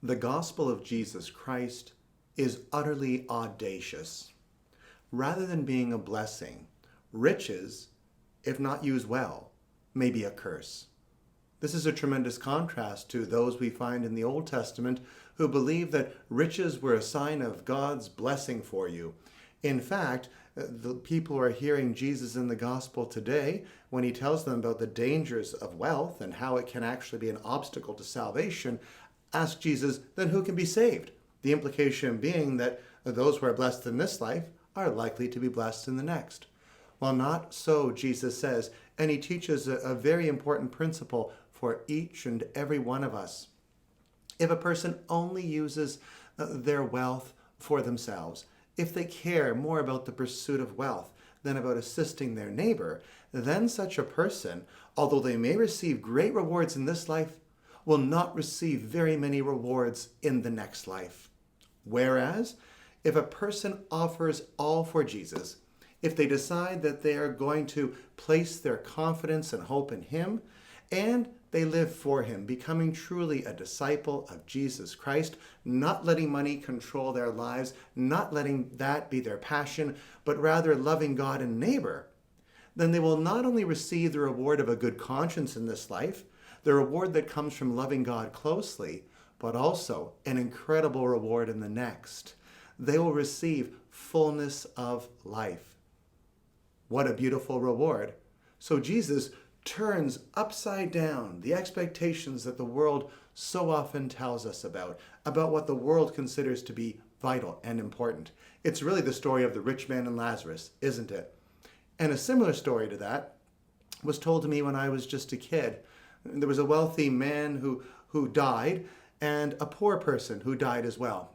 The gospel of Jesus Christ is utterly audacious. Rather than being a blessing, riches, if not used well, may be a curse. This is a tremendous contrast to those we find in the Old Testament who believed that riches were a sign of God's blessing for you. In fact, the people who are hearing Jesus in the gospel today, when he tells them about the dangers of wealth and how it can actually be an obstacle to salvation, ask Jesus, then who can be saved? The implication being that those who are blessed in this life are likely to be blessed in the next. Well, not so, Jesus says, and he teaches a very important principle for each and every one of us. If a person only uses their wealth for themselves, if they care more about the pursuit of wealth than about assisting their neighbor, then such a person, although they may receive great rewards in this life, will not receive very many rewards in the next life. Whereas, if a person offers all for Jesus, if they decide that they are going to place their confidence and hope in him, and they live for him, becoming truly a disciple of Jesus Christ, not letting money control their lives, not letting that be their passion, but rather loving God and neighbor, then they will not only receive the reward of a good conscience in this life, the reward that comes from loving God closely, but also an incredible reward in the next. They will receive fullness of life. What a beautiful reward. So Jesus turns upside down the expectations that the world so often tells us about what the world considers to be vital and important. It's really the story of the rich man and Lazarus, isn't it? And a similar story to that was told to me when I was just a kid. There was a wealthy man who died and a poor person who died as well.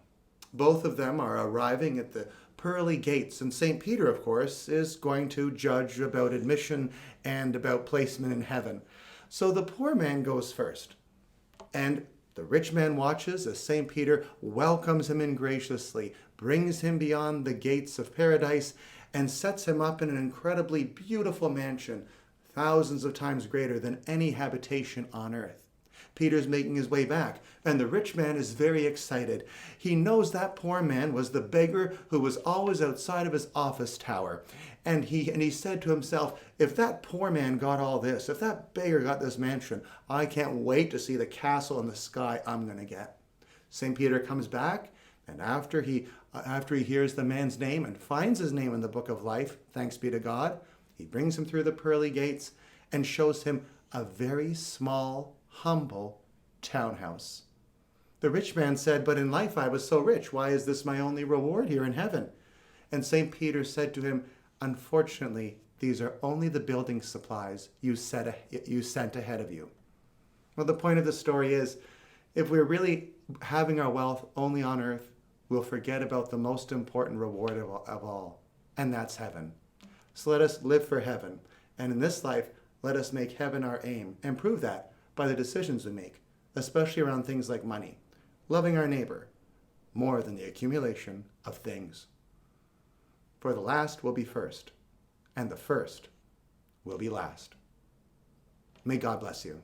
Both of them are arriving at the pearly gates, and St. Peter, of course, is going to judge about admission and about placement in heaven. So the poor man goes first, and the rich man watches as St. Peter welcomes him in graciously, brings him beyond the gates of paradise, and sets him up in an incredibly beautiful mansion, thousands of times greater than any habitation on earth. Peter's making his way back, and the rich man is very excited. He knows that poor man was the beggar who was always outside of his office tower. And he said to himself, if that poor man got all this, if that beggar got this mansion, I can't wait to see the castle in the sky I'm going to get. St. Peter comes back, and after he hears the man's name and finds his name in the book of life, thanks be to God, he brings him through the pearly gates and shows him a very small, humble townhouse. The rich man said, but in life I was so rich. Why is this my only reward here in heaven? And St. Peter said to him, unfortunately, these are only the building supplies you sent ahead of you. Well, the point of the story is, if we're really having our wealth only on earth, we'll forget about the most important reward of all, and that's heaven. So let us live for heaven, and in this life, let us make heaven our aim, and prove that by the decisions we make, especially around things like money, loving our neighbor, more than the accumulation of things. For the last will be first, and the first will be last. May God bless you.